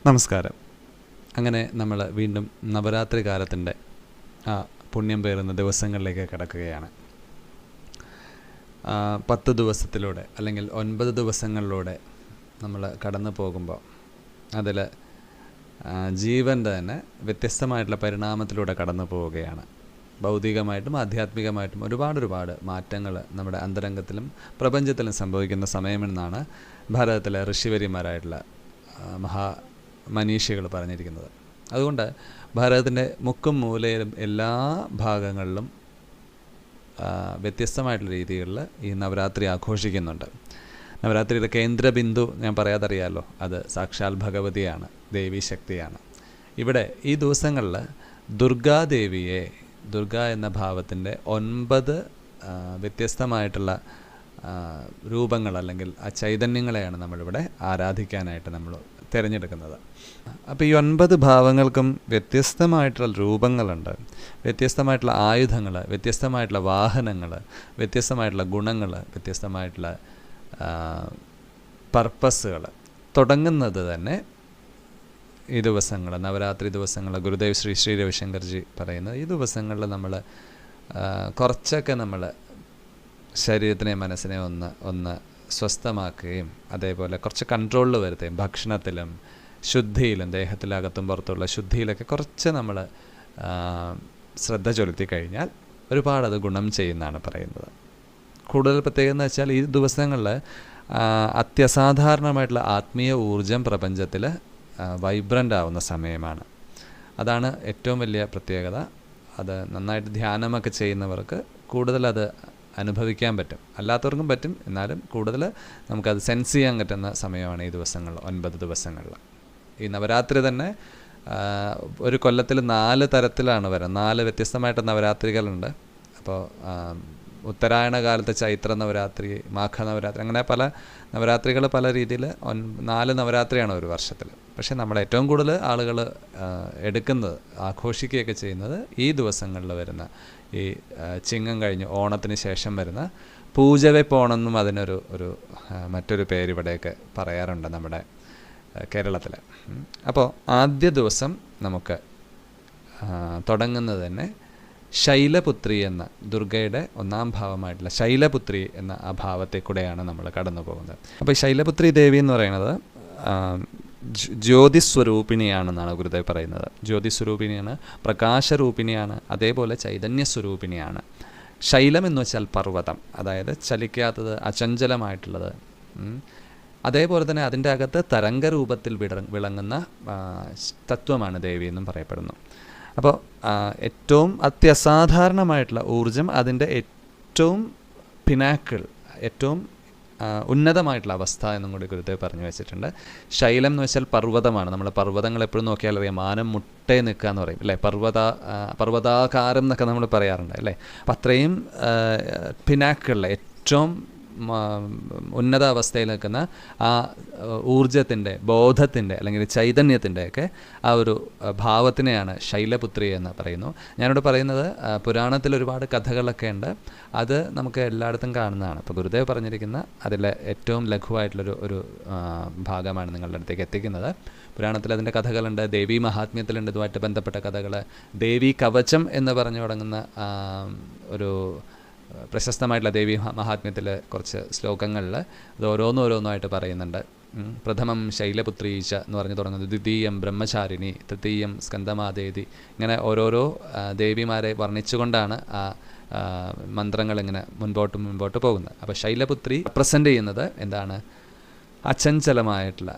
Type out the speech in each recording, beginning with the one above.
നമസ്കാരം. അങ്ങനെ നമ്മൾ വീണ്ടും നവരാത്രി കാലത്തിൻ്റെ ആ പുണ്യം പേറുന്ന ദിവസങ്ങളിലേക്ക് കടക്കുകയാണ്. 10 ദിവസത്തിലൂടെ അല്ലെങ്കിൽ 9 ദിവസങ്ങളിലൂടെ നമ്മൾ കടന്നു പോകുമ്പോൾ അതിൽ ജീവൻ്റെ തന്നെ വ്യത്യസ്തമായിട്ടുള്ള പരിണാമത്തിലൂടെ കടന്നു പോവുകയാണ്. ഭൗതികമായിട്ടും ആധ്യാത്മികമായിട്ടും ഒരുപാട് മാറ്റങ്ങൾ നമ്മുടെ അന്തരംഗത്തിലും പ്രപഞ്ചത്തിലും സംഭവിക്കുന്ന സമയമെന്നാണ് ഭാരതത്തിലെ ഋഷിവര്യന്മാരായിട്ടുള്ള മനീഷികൾ പറഞ്ഞിരിക്കുന്നത്. അതുകൊണ്ട് ഭാരതത്തിൻ്റെ മുക്കും മൂലയിലും എല്ലാ ഭാഗങ്ങളിലും വ്യത്യസ്തമായിട്ടുള്ള രീതികളിൽ ഈ നവരാത്രി ആഘോഷിക്കുന്നുണ്ട്. നവരാത്രിയുടെ കേന്ദ്രബിന്ദു ഞാൻ പറയാതറിയാമല്ലോ, അത് സാക്ഷാൽ ഭഗവതിയാണ്, ദേവീ ശക്തിയാണ്. ഇവിടെ ഈ ദിവസങ്ങളിൽ ദുർഗാദേവിയെ, ദുർഗ എന്ന ഭാവത്തിൻ്റെ 9 വ്യത്യസ്തമായിട്ടുള്ള രൂപങ്ങൾ അല്ലെങ്കിൽ ആ ചൈതന്യങ്ങളെയാണ് നമ്മളിവിടെ ആരാധിക്കാനായിട്ട് നമ്മൾ തിരഞ്ഞെടുക്കുന്നത്. അപ്പോൾ ഈ 9 ഭാവങ്ങൾക്കും വ്യത്യസ്തമായിട്ടുള്ള രൂപങ്ങളുണ്ട്, വ്യത്യസ്തമായിട്ടുള്ള ആയുധങ്ങൾ, വ്യത്യസ്തമായിട്ടുള്ള വാഹനങ്ങൾ, വ്യത്യസ്തമായിട്ടുള്ള ഗുണങ്ങൾ, വ്യത്യസ്തമായിട്ടുള്ള പർപ്പസുകൾ. തുടങ്ങുന്നത് തന്നെ ഈ ദിവസങ്ങൾ, നവരാത്രി ദിവസങ്ങൾ, ഗുരുദേവ് ശ്രീ രവിശങ്കർജി പറയുന്നത് ഈ ദിവസങ്ങളിൽ നമ്മൾ കുറച്ചൊക്കെ നമ്മൾ ശരീരത്തിനെ മനസ്സിനെ ഒന്ന് സ്വസ്ഥമാക്കുകയും അതേപോലെ കുറച്ച് കൺട്രോളിൽ വരുത്തുകയും ഭക്ഷണത്തിലും ശുദ്ധിയിലും ദേഹത്തിലകത്തും പുറത്തുള്ള ശുദ്ധിയിലൊക്കെ കുറച്ച് നമ്മൾ ശ്രദ്ധ ചെലുത്തി കഴിഞ്ഞാൽ ഒരുപാടത് ഗുണം ചെയ്യുന്നതാണ് പറയുന്നത്. കൂടുതൽ പ്രത്യേകത എന്ന് വെച്ചാൽ ഈ ദിവസങ്ങളിൽ അത്യസാധാരണമായിട്ടുള്ള ആത്മീയ ഊർജം പ്രപഞ്ചത്തിൽ വൈബ്രൻ്റ് ആവുന്ന സമയമാണ്. അതാണ് ഏറ്റവും വലിയ പ്രത്യേകത. അത് നന്നായിട്ട് ധ്യാനമൊക്കെ ചെയ്യുന്നവർക്ക് കൂടുതലത് അനുഭവിക്കാൻ പറ്റും, അല്ലാത്തവർക്കും പറ്റും. എന്നാലും കൂടുതൽ നമുക്കത് സെൻസ് ചെയ്യാൻ പറ്റുന്ന സമയമാണ് ഈ ദിവസങ്ങളിൽ, 9 ദിവസങ്ങളിൽ. ഈ നവരാത്രി തന്നെ ഒരു കൊല്ലത്തിൽ 4 തരത്തിലാണ് വരുന്നത്. 4 വ്യത്യസ്തമായിട്ട് നവരാത്രികളുണ്ട്. അപ്പോൾ ഉത്തരായണ കാലത്ത് ചൈത്ര നവരാത്രി, മാഘ നവരാത്രി, അങ്ങനെ പല നവരാത്രികൾ പല രീതിയിൽ 4 നവരാത്രിയാണ് ഒരു വർഷത്തിൽ. പക്ഷേ നമ്മൾ ഏറ്റവും കൂടുതൽ ആളുകൾ എടുക്കുന്നത്, ആഘോഷിക്കുകയൊക്കെ ചെയ്യുന്നത് ഈ ദിവസങ്ങളിൽ വരുന്ന ഈ ചിങ്ങം കഴിഞ്ഞ് ഓണത്തിന് ശേഷം വരുന്ന പൂജവെപ്പ് ഓണമെന്നും അതിനൊരു മറ്റൊരു പേര് ഇവിടെയൊക്കെ പറയാറുണ്ട് നമ്മുടെ കേരളത്തിൽ. അപ്പോൾ ആദ്യ ദിവസം നമുക്ക് തുടങ്ങുന്നത് തന്നെ ശൈലപുത്രി എന്ന ദുർഗയുടെ 1ാം ഭാവമായിട്ടുള്ള ശൈലപുത്രി എന്ന ആ ഭാവത്തെ കൂടെയാണ് നമ്മൾ കടന്നു പോകുന്നത്. അപ്പോൾ ഈ ശൈലപുത്രി ദേവി എന്ന് പറയുന്നത് ജ്യോതിസ്വരൂപിണിയാണെന്നാണ് ഗുരുദേവ് പറയുന്നത്. ജ്യോതിസ്വരൂപിണിയാണ്, പ്രകാശരൂപിണിയാണ്, അതേപോലെ ചൈതന്യസ്വരൂപിണിയാണ്. ശൈലം എന്ന് വെച്ചാൽ പർവ്വതം, അതായത് ചലിക്കാത്തത്, അചഞ്ചലമായിട്ടുള്ളത്. അതേപോലെ തന്നെ അതിൻ്റെ അകത്ത് തരംഗരൂപത്തിൽ വിളങ്ങുന്ന തത്വമാണ് ദേവി എന്നും പറയപ്പെടുന്നു. അപ്പോൾ ഏറ്റവും അത്യസാധാരണമായിട്ടുള്ള ഊർജം, അതിൻ്റെ ഏറ്റവും പിനാക്കിൾ, ഏറ്റവും ഉന്നതമായിട്ടുള്ള അവസ്ഥ എന്നും കൂടി ഗുരുദേവ് പറഞ്ഞു വെച്ചിട്ടുണ്ട്. ശൈലം എന്ന് വെച്ചാൽ പർവ്വതമാണ്. നമ്മൾ പർവ്വതങ്ങൾ എപ്പോഴും നോക്കിയാൽ അറിയാം, മാനം മുട്ടേ നിൽക്കുക എന്ന് പറയും അല്ലേ, പർവ്വതാകാരം എന്നൊക്കെ നമ്മൾ പറയാറുണ്ട് അല്ലേ. അപ്പം അത്രയും പിനാക്കിളിലെ ഏറ്റവും ഉന്നത അവസ്ഥയിൽ നിൽക്കുന്ന ആ ഊർജത്തിൻ്റെ, ബോധത്തിൻ്റെ അല്ലെങ്കിൽ ചൈതന്യത്തിൻ്റെയൊക്കെ ആ ഒരു ഭാവത്തിനെയാണ് ശൈലപുത്രി എന്ന് പറയുന്നു. ഞാനിവിടെ പറയുന്നത് പുരാണത്തിൽ ഒരുപാട് കഥകളൊക്കെ ഉണ്ട്, അത് നമുക്ക് എല്ലായിടത്തും കാണുന്നതാണ്. ഇപ്പോൾ ഗുരുദേവ് പറഞ്ഞിരിക്കുന്ന അതിലെ ഏറ്റവും ലഘുവായിട്ടുള്ളൊരു ഭാഗമാണ് നിങ്ങളുടെ അടുത്തേക്ക് എത്തിക്കുന്നത്. പുരാണത്തിൽ അതിൻ്റെ കഥകളുണ്ട്, ദേവീ മഹാത്മ്യത്തിലുണ്ട് ഇതുമായിട്ട് ബന്ധപ്പെട്ട കഥകൾ. ദേവീ കവചം എന്ന് പറഞ്ഞു തുടങ്ങുന്ന ഒരു പ്രശസ്തമായിട്ടുള്ള ദേവീ മഹാത്മ്യത്തിൽ കുറച്ച് ശ്ലോകങ്ങളിൽ അത് ഓരോന്നോരോന്നായിട്ട് പറയുന്നുണ്ട്. പ്രഥമം ശൈലപുത്രീച്ച എന്ന് പറഞ്ഞു തുടങ്ങുന്നത്, ദ്വിതീയം ബ്രഹ്മചാരിണി, തൃതീയം സ്കന്ദമാദേതി, ഇങ്ങനെ ഓരോരോ ദേവിമാരെ വർണ്ണിച്ചുകൊണ്ടാണ് ആ മന്ത്രങ്ങൾ ഇങ്ങനെ മുൻപോട്ട് പോകുന്നത്. അപ്പോൾ ശൈലപുത്രി റെപ്രസെൻ്റ് ചെയ്യുന്നത് എന്താണ്? അചഞ്ചലമായിട്ടുള്ള,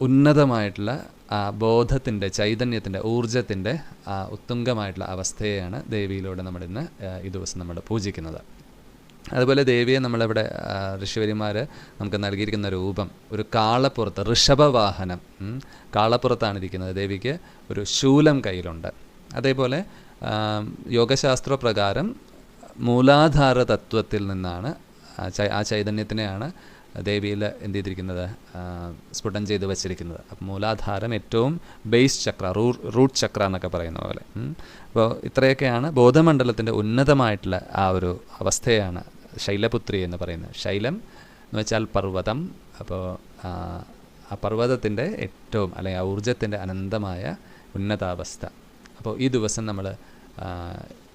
ഉന്നതമായിട്ടുള്ള ആ ബോധത്തിൻ്റെ, ചൈതന്യത്തിൻ്റെ, ഊർജത്തിൻ്റെ ആ ഉത്തുംഗമായിട്ടുള്ള അവസ്ഥയെയാണ് ദേവിയിലൂടെ നമ്മളിന്ന് ഈ ദിവസം നമ്മൾ പൂജിക്കുന്നത്. അതുപോലെ ദേവിയെ നമ്മളിവിടെ ഋഷിവര്യന്മാർ നമുക്ക് നൽകിയിരിക്കുന്ന രൂപം ഒരു കാളപ്പുറത്ത്, ഋഷഭവാഹനം, കാളപ്പുറത്താണ് ഇരിക്കുന്നത്. ദേവിക്ക് ഒരു ശൂലം കയ്യിലുണ്ട്. അതേപോലെ യോഗശാസ്ത്ര പ്രകാരം മൂലാധാര തത്വത്തിൽ നിന്നാണ് ആ ചൈതന്യത്തിനെയാണ് ദേവിയിൽ എന്ത് ചെയ്തിരിക്കുന്നത്, സ്ഫുടം ചെയ്ത് വച്ചിരിക്കുന്നത്. അപ്പോൾ മൂലാധാരം ഏറ്റവും ബേസ് ചക്ര, റൂട്ട് ചക്ര എന്നൊക്കെ പറയുന്ന പോലെ. അപ്പോൾ ഇത്രയൊക്കെയാണ് ബോധമണ്ഡലത്തിൻ്റെ ഉന്നതമായിട്ടുള്ള ആ ഒരു അവസ്ഥയാണ് ശൈലപുത്രി എന്ന് പറയുന്നത്. ശൈലം എന്ന് വെച്ചാൽ പർവ്വതം. അപ്പോൾ ആ പർവ്വതത്തിൻ്റെ ഏറ്റവും അല്ലെങ്കിൽ ആ ഊർജ്ജത്തിൻ്റെ അനന്തമായ ഉന്നതാവസ്ഥ. അപ്പോൾ ഈ ദിവസം നമ്മൾ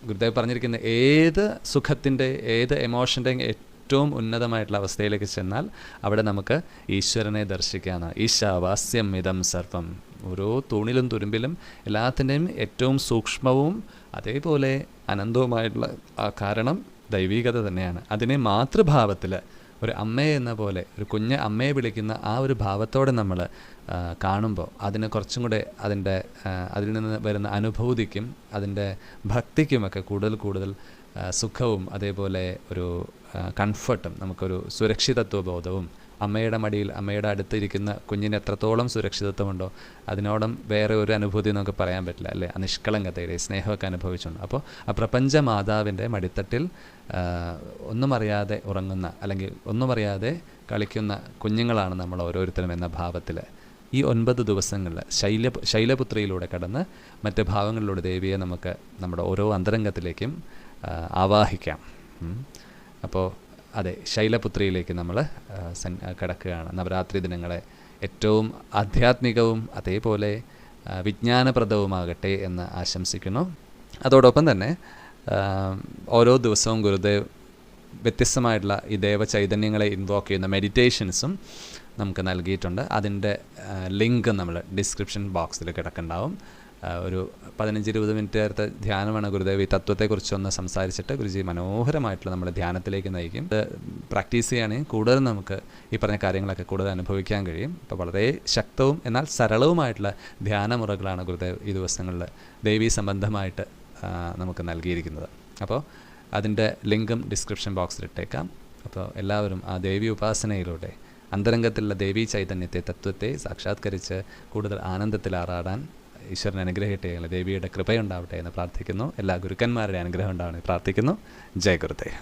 ഗുരുദേവ് പറഞ്ഞിരിക്കുന്ന ഏത് സുഖത്തിൻ്റെ ഏത് എമോഷൻ്റെയും ഏറ്റവും ഉന്നതമായിട്ടുള്ള അവസ്ഥയിലേക്ക് ചെന്നാൽ അവിടെ നമുക്ക് ഈശ്വരനെ ദർശിക്കാനാണ്. ഈശാവാസ്യം ഇദം സർവം. ഓരോ തൂണിലും തുരുമ്പിലും എല്ലാത്തിൻ്റെയും ഏറ്റവും സൂക്ഷ്മവും അതേപോലെ അനന്തവുമായിട്ടുള്ള ആ കാരണം ദൈവീകത തന്നെയാണ്. അതിനെ മാതൃഭാവത്തിൽ ഒരു അമ്മയെ എന്ന പോലെ ഒരു കുഞ്ഞ് അമ്മയെ വിളിക്കുന്ന ആ ഒരു ഭാവത്തോടെ നമ്മൾ കാണുമ്പോൾ അതിന് കുറച്ചും കൂടെ അതിൽ നിന്ന് വരുന്ന അനുഭൂതിക്കും അതിൻ്റെ ഭക്തിക്കുമൊക്കെ കൂടുതൽ സുഖവും അതേപോലെ ഒരു കംഫർട്ടും നമുക്കൊരു സുരക്ഷിതത്വ ബോധവും അമ്മയുടെ മടിയിൽ അമ്മയുടെ അടുത്തിരിക്കുന്ന കുഞ്ഞിന് എത്രത്തോളം സുരക്ഷിതത്വമുണ്ടോ അതിനോളം വേറെ ഒരു അനുഭൂതി നമുക്ക് പറയാൻ പറ്റില്ല അല്ലേ. ആ നിഷ്കളങ്കതയുടെ സ്നേഹമൊക്കെ അനുഭവിച്ചുകൊണ്ട് അപ്പോൾ ആ പ്രപഞ്ച മാതാവിൻ്റെ മടിത്തട്ടിൽ ഒന്നും അറിയാതെ ഉറങ്ങുന്ന അല്ലെങ്കിൽ ഒന്നും അറിയാതെ കളിക്കുന്ന കുഞ്ഞുങ്ങളാണ് നമ്മൾ ഓരോരുത്തരും എന്ന ഭാവത്തിൽ ഈ 9 ദിവസങ്ങളിൽ ശൈലപുത്രിയിലൂടെ കടന്ന് മറ്റ് ഭാവങ്ങളിലൂടെ ദേവിയെ നമുക്ക് നമ്മുടെ ഓരോ അന്തരംഗത്തിലേക്കും ആവാഹിക്കാം. അപ്പോൾ അതെ, ശൈലപുത്രിയിലേക്ക് നമ്മൾ കടക്കുകയാണ്. നവരാത്രി ദിനങ്ങളെ ഏറ്റവും ആധ്യാത്മികവും അതേപോലെ വിജ്ഞാനപ്രദവുമാകട്ടെ എന്ന് ആശംസിക്കുന്നു. അതോടൊപ്പം തന്നെ ഓരോ ദിവസവും ഗുരുദേവ് വ്യത്യസ്തമായിട്ടുള്ള ഈ ദേവചൈതന്യങ്ങളെ ഇൻവോക്ക് ചെയ്യുന്ന മെഡിറ്റേഷൻസും നമുക്ക് നൽകിയിട്ടുണ്ട്. അതിൻ്റെ ലിങ്ക് നമ്മൾ ഡിസ്ക്രിപ്ഷൻ ബോക്സിൽ കിടക്കുന്നുണ്ടാവും. ഒരു 15-20 മിനിറ്റ് നേരത്തെ ധ്യാനമാണ് ഗുരുദേവ് ഈ തത്വത്തെക്കുറിച്ചൊന്ന് സംസാരിച്ചിട്ട് ഗുരുജി മനോഹരമായിട്ടുള്ള നമ്മുടെ ധ്യാനത്തിലേക്ക് നയിക്കും. ഇത് പ്രാക്ടീസ് ചെയ്യുകയാണെങ്കിൽ കൂടുതൽ നമുക്ക് ഈ പറഞ്ഞ കാര്യങ്ങളൊക്കെ കൂടുതൽ അനുഭവിക്കാൻ കഴിയും. അപ്പോൾ വളരെ ശക്തവും എന്നാൽ സരളവുമായിട്ടുള്ള ധ്യാനമുറകളാണ് ഗുരുദേവ് ഈ ദിവസങ്ങളിൽ ദേവീ സംബന്ധമായിട്ട് നമുക്ക് നൽകിയിരിക്കുന്നത്. അപ്പോൾ അതിൻ്റെ ലിങ്കും ഡിസ്ക്രിപ്ഷൻ ബോക്സിൽ ഇട്ടേക്കാം. അപ്പോൾ എല്ലാവരും ആ ദേവി ഉപാസനയിലൂടെ അന്തരംഗത്തിലുള്ള ദേവീ ചൈതന്യത്തെ തത്വത്തെ സാക്ഷാത്കരിച്ച് കൂടുതൽ ആനന്ദത്തിൽ ആറാടാൻ ഈശ്വരൻ അനുഗ്രഹിക്കട്ടെ, ദേവിയുടെ കൃപയുണ്ടാവട്ടെ എന്ന് പ്രാർത്ഥിക്കുന്നു. എല്ലാ ഗുരുക്കന്മാരുടെ അനുഗ്രഹം ഉണ്ടാവണേ പ്രാർത്ഥിക്കുന്നു. ജയ് ഗുരുദേവ്.